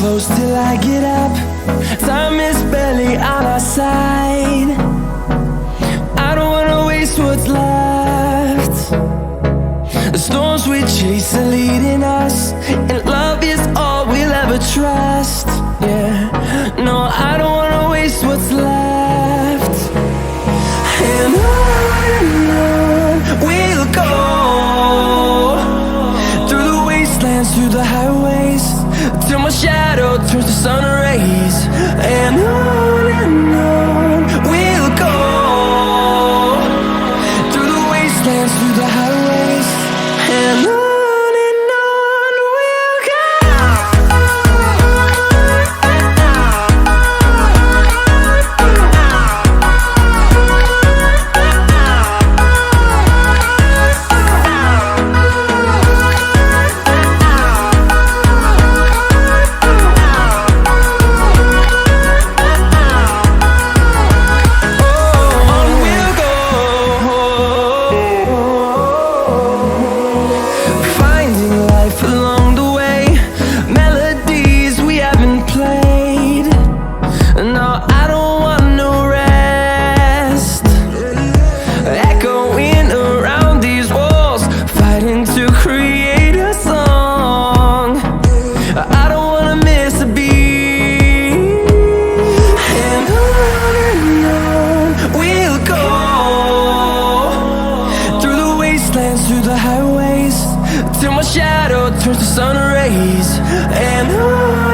close till I get up. Time is barely on our side. I don't wanna waste what's left. The storms we chase are leading us, and love is all we'll ever trust. Yeah, no, I don't wanna waste what's left. And on we'll go, through the wastelands, through the highways, till my shadow turns to sun rays. And on we'll go, through the wastelands, through the highways, and on we'll go. Through the highways, till my shadow turns to sun rays. And on